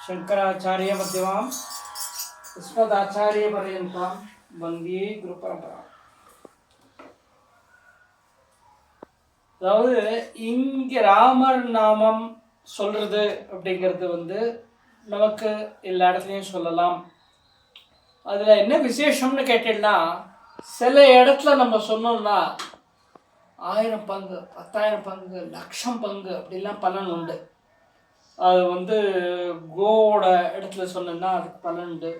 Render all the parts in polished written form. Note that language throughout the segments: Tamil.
शंकराचार्य मध्यमाम अस्मदाचार्य पर्यंताम वंदे குரு பரம்பரா. அதாவது இங்கே ராமர் நாமம் சொல்றது அப்படிங்கிறது நமக்கு எல்லா இடத்துலையும் சொல்லலாம். அதில் என்ன விசேஷம்னு கேட்டீங்கன்னா, சில இடத்துல நம்ம சொன்னோம்னா 1000 பங்கு 10,000 பங்கு 1,00,000 பங்கு அப்படிலாம் பலன் உண்டு. அது கோவோட இடத்துல சொன்னேன்னா அதுக்கு பலன் உண்டு,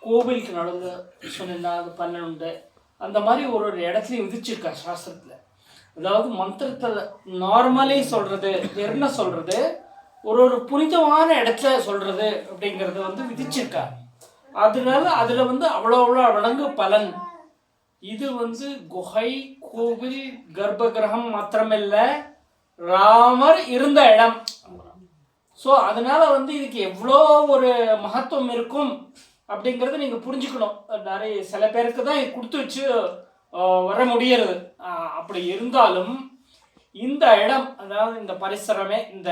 கோவிலுக்கு நடுவில் சொன்னேன்னா அது பலன் உண்டு. அந்த மாதிரி ஒரு இடத்துலையும் விதிச்சிருக்கா சாஸ்திரத்தில். அதாவது மந்திரத்தில் நார்மலி சொல்கிறது என்ன சொல்கிறது, ஒரு புனிதமான இடத்துல சொல்கிறது அப்படிங்கிறது விதிச்சிருக்கா. அதனால அதில் அவ்வளோ மடங்கு பலன். இது குகை, கோவில், கர்ப்பகிரகம் மாத்திரமில்லை, ராமர் இருந்த இடம். ஸோ அதனால் இதுக்கு எவ்வளோ ஒரு மகத்துவம் இருக்கும் அப்படிங்கிறத நீங்கள் புரிஞ்சுக்கணும். நிறைய சில பேருக்கு தான் இது கொடுத்து வச்சு வர முடியறது. அப்படி இருந்தாலும் இந்த இடம், அதாவது இந்த பரிசரமே, இந்த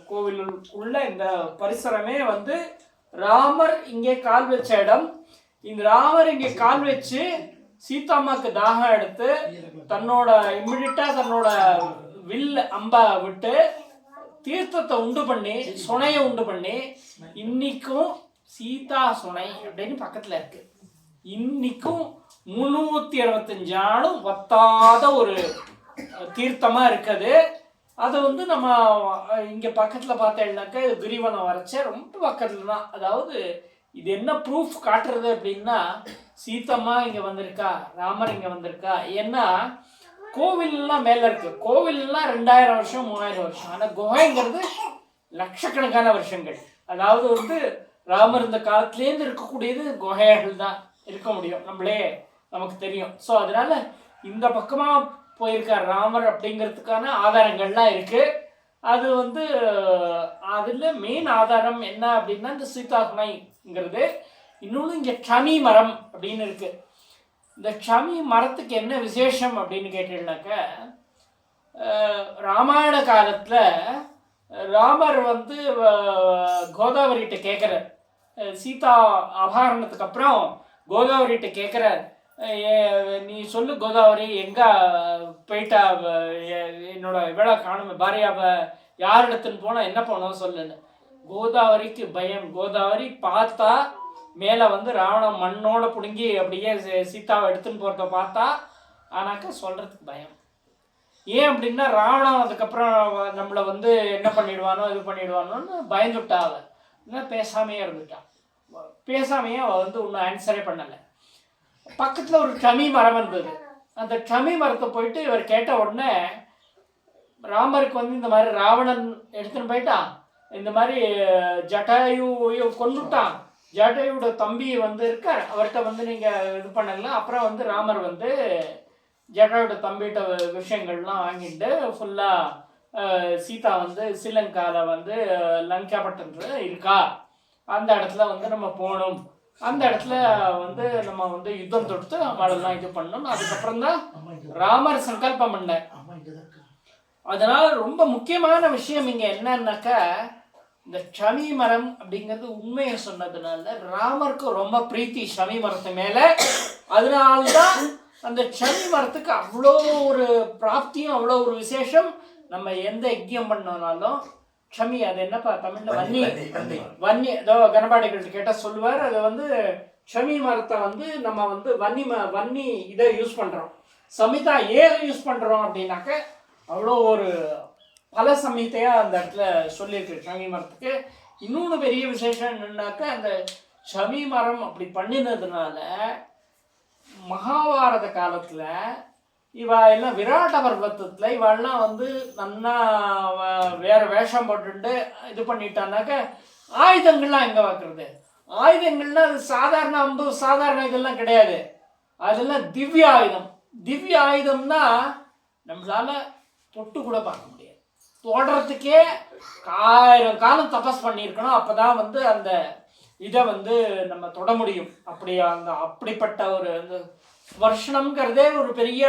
கோவிலுக்குள்ள இந்த பரிசரமே ராமர் இங்கே கால் வச்ச இடம். இந்த ராமர் இங்கே கால் வச்சு சீதாமாக்கு தாகம் எடுத்து தன்னோட தன்னோட வில் அம்பா விட்டு தீர்த்தத்தை உண்டு பண்ணி, சுனையை உண்டு பண்ணி, இன்னைக்கும் சீதா சுனை அப்படின்னு பக்கத்தில் இருக்கு. இன்னைக்கும் 365 நாளும் வத்தாத ஒரு தீர்த்தமாக இருக்குது. அது நம்ம இங்கே பக்கத்தில் பார்த்தேன்னாக்கா கிரிவனம் வரைச்ச ரொம்ப பக்கத்தில் தான். அதாவது இது என்ன ப்ரூஃப் காட்டுறது அப்படின்னா, சீதம்மா இங்கே வந்திருக்கா, ராமர் இங்கே வந்திருக்கா. ஏன்னா கோவில்லாம் மேலே இருக்கு. கோவில்லாம் 2000 வருஷம் 3000 வருஷம். ஆனால் குகைங்கிறது லட்சக்கணக்கான வருஷங்கள். அதாவது ராமர் இந்த காலத்துலேருந்து இருக்கக்கூடியது குகைகள் தான் இருக்க முடியும், நமக்கு தெரியும். ஸோ அதனால இந்த பக்கமாக போயிருக்கார் ராமர் அப்படிங்கிறதுக்கான ஆதாரங்கள்லாம் இருக்கு. அது அதில் மெயின் ஆதாரம் என்ன அப்படின்னா இந்த சீதாகுணைங்கிறது. இன்னொன்று இங்கே க்ஷமி மரம் அப்படின்னு இருக்கு. இந்த க்ஷமி மரத்துக்கு என்ன விசேஷம் அப்படின்னு கேட்டீங்கன்னாக்க, ராமாயண காலத்தில் ராமர் கோதாவரிகிட்ட கேட்குறார். சீதா அபகரணத்துக்கு அப்புறம் கோதாவரிகிட்ட கேட்குறார், நீ சொல்லு கோதாவரி, எங்கே போயிட்டா, என்னோட இவளை காணுமே, பாரியாவை யார் இடத்துன்னு போனால் என்ன போனோம் சொல்லுன்னு. கோதாவரிக்கு பயம். கோதாவரி பார்த்தா மேலே ராவணன் மண்ணோட பிடுங்கி அப்படியே சீதாவை எடுத்துன்னு போகிறத பார்த்தா, ஆனாக்கா சொல்கிறதுக்கு பயம். ஏன் அப்படின்னா ராவணன் அதுக்கப்புறம் நம்மளை என்ன பண்ணிடுவானோ இது பண்ணிடுவானோன்னு பயந்துட்டா. அவள் இன்னும் பேசாமையே இருந்துட்டான். பேசாமையே அவள் ஒன்றும் ஆன்சரே பண்ணலை. பக்கத்தில் ஒரு க்ஷமி மரம் இருந்தது. அந்த க்ஷமி மரத்தை போயிட்டு இவர் கேட்ட உடனே, ராமருக்கு இந்த மாதிரி ராவணன் எடுத்துன்னு போயிட்டான், இந்த மாதிரி ஜட்டாயு கொண்டுட்டான், ஜட்டாயோட தம்பி இருக்கார், அவர்கிட்ட நீங்கள் இது பண்ணலாம். அப்புறம் ராமர் ஜட்டாயோட தம்பிகிட்ட விஷயங்கள்லாம் வாங்கிட்டு ஃபுல்லாக சீதா ஸ்ரீலங்காவில் லங்காப்பட்டினத்தில் இருக்கா, அந்த இடத்துல நம்ம போகணும், அந்த இடத்துல நம்ம யுத்தம் தொடுத்து அவளெல்லாம் இது பண்ணணும். அதுக்கப்புறம் தான் ராமர் சங்கல்பம் பண்ணார். அதனால ரொம்ப முக்கியமான விஷயம் இங்கே என்னன்னாக்கா, இந்த க்ஷமி மரம் அப்படிங்கிறது உண்மையை சொன்னதுனால ராமருக்கு ரொம்ப பிரீத்தி க்ஷமி மரத்து மேலே. அதனால்தான் அந்த க்ஷமி மரத்துக்கு அவ்வளோ ஒரு பிராப்தியும் அவ்வளோ ஒரு விசேஷம். நம்ம எந்த யஜ்யம் பண்ணோம்னாலும் க்ஷமி, அது என்னப்பா தமிழில் வன்னி, வன்னி ஏதோ கணபாடிகள்கிட்ட கேட்டால் சொல்லுவார். அது க்ஷமி மரத்தை நம்ம வன்னி இதை யூஸ் பண்ணுறோம். சமிதா ஏன் யூஸ் பண்ணுறோம் அப்படின்னாக்க, அவ்வளோ ஒரு பல சமயத்தையாக அந்த இடத்துல சொல்லியிருக்கு க்ஷமி மரத்துக்கு. இன்னொன்று பெரிய விசேஷம் என்னன்னாக்கா, அந்த க்ஷமி மரம் அப்படி பண்ணினதுனால மகாபாரத காலத்தில் எல்லாம் விராட்ட பர்வத்தத்தில் இவெல்லாம் நன்னா வேறு வேஷம் போட்டுட்டு இது பண்ணிட்டானாக்க, ஆயுதங்கள்லாம் எங்கே வைக்கிறது? ஆயுதங்கள்லாம் அது சாதாரண அம்பு, சாதாரண இதெல்லாம் கிடையாது. அதெல்லாம் திவ்ய ஆயுதம். திவ்ய ஆயுதம்னா நம்மளால் தொட்டு கூட பார்க்க முடியாது. தொடுறதுக்கே 1000 காலம் தபஸ் பண்ணியிருக்கணும். அப்போ தான் அந்த இதை நம்ம தொட முடியும். அப்படிப்பட்ட ஒரு வருஷனம்ங்கிறதே ஒரு பெரிய.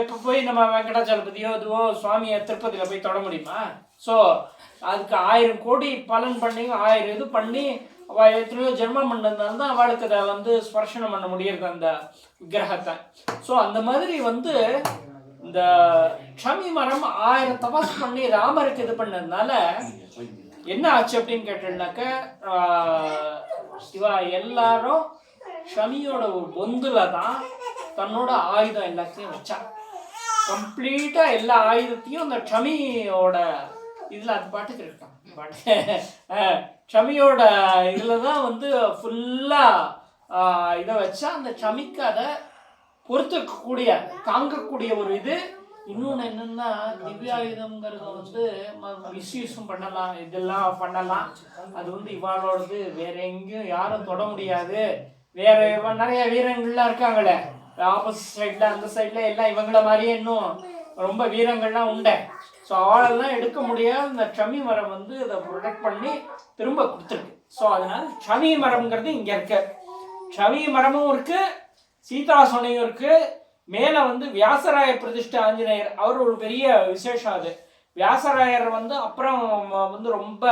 இப்போ போய் நம்ம வெங்கடாச்சலபதியோ இதுவோ சுவாமியை திருப்பதியில் போய் தொட முடியுமா? ஸோ அதுக்கு 1000 கோடி பலன் பண்ணி 1000 இது பண்ணி அவள் எத்தனையோ ஜென்மம் பண்ணதுனால தான் அவளுக்கு அதை வந்து ஸ்பர்ஷனம் பண்ண முடியுது அந்த விக்கிரகத்தை. ஸோ அந்த மாதிரி வந்து இந்த க்ஷமி மரம் 1000 தபஸ் பண்ணி ராமருக்கு இது பண்ணதுனால என்ன ஆச்சு அப்படின்னு கேட்டீங்கன்னாக்க இவா எல்லாரும் ஷமியோட ஒரு பொந்துல தான் தன்னோட ஆயுதம் எல்லாத்தையும் வச்சா. கம்ப்ளீட்டா எல்லா ஆயுதத்தையும் அந்த ஷமியோட இதுல அது பாட்டுக்கு இருக்கான். ஷமியோட இதுல தான் வந்து ஃபுல்லா இதை வச்சா அந்த ஷமிக்கு அதை பொறுத்துக்கக்கூடிய தாங்கக்கூடிய ஒரு இது. இன்னொன்று என்னன்னா திவ்யாயுதம்ங்கிறது வந்து மிஸ்யூஸும் பண்ணலாம், இதெல்லாம் பண்ணலாம். அது வந்து இவாளோடது வேற எங்கேயும் யாரும் தொட முடியாது. வேற நிறைய வீரங்கள்லாம் இருக்காங்களே ஆப்போசிட் சைடில் அந்த சைடில் எல்லாம் இவங்கள மாதிரியே இன்னும் ரொம்ப வீரங்கள்லாம் உண்டு. ஸோ அவளெல்லாம் எடுக்க முடியாது. இந்த ஷமி மரம் வந்து அதை ப்ரொடெக்ட் பண்ணி திரும்ப கொடுத்துருக்கு. ஸோ அதனால ஷமி மரம்ங்கிறது இங்கே இருக்கு. ஷமி மரமும் இருக்கு, சீதாசனையும் இருக்கு. மேலே வந்து வியாசராயர் பிரதிஷ்ட ஆஞ்சநேயர் அவர் ஒரு பெரிய விசேஷம். அது வியாசராயர் வந்து அப்புறம் வந்து ரொம்ப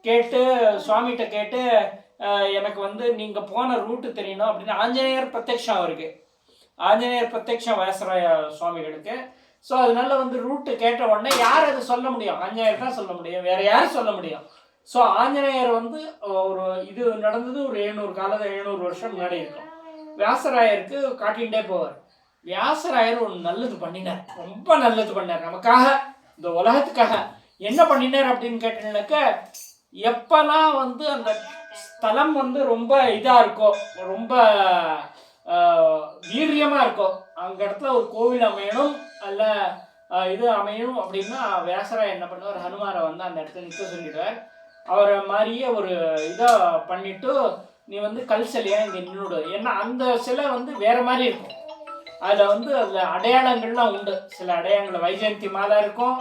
கேட்டு சுவாமிகிட்ட கேட்டு எனக்கு வந்து நீங்கள் போன ரூட்டு தெரியணும் அப்படின்னு ஆஞ்சநேயர் பிரத்யக்ஷம் அவருக்கு. ஆஞ்சநேயர் பிரத்யக்ஷம் வியாசராய சுவாமிகளுக்கு. ஸோ அதனால வந்து ரூட்டு கேட்ட உடனே யார் அது சொல்ல முடியும்? ஆஞ்சநேயர் தான் சொல்ல முடியும், வேற யாரும் சொல்ல முடியும். ஸோ ஆஞ்சநேயர் வந்து ஒரு இது நடந்தது ஒரு 700 வருஷம் முன்னாடி இருக்கும். வியாசராயருக்கு காட்டிகிட்டே போவார். வியாசராயர் ஒரு நல்லது பண்ணினார், ரொம்ப நல்லது பண்ணார் நமக்காக, இந்த உலகத்துக்காக. என்ன பண்ணினார் அப்படின்னு கேட்டீங்கன்னாக்க, எப்பெல்லாம் வந்து அந்த ஸ்தலம் வந்து ரொம்ப இதாக இருக்கோ, ரொம்ப வீரியமாக இருக்கோ, அங்க இடத்துல ஒரு கோவில் அமையணும் அல்ல இது அமையணும் அப்படின்னா வியாசராயர் என்ன பண்ணுவார், ஹனுமாரை வந்து அந்த இடத்துல நிற்க சொல்லிடுவார். அவரை மாதிரியே ஒரு இதாக பண்ணிட்டு நீ வந்து கல் சிலையா இங்கே நின்றுடு. ஏன்னா அந்த சிலை வந்து வேற மாதிரி இருக்கும். அதில் வந்து அதில் அடையாளங்கள்லாம் உண்டு. சில அடையாளங்கள் வைஜெயந்தி மாலை இருக்கும்,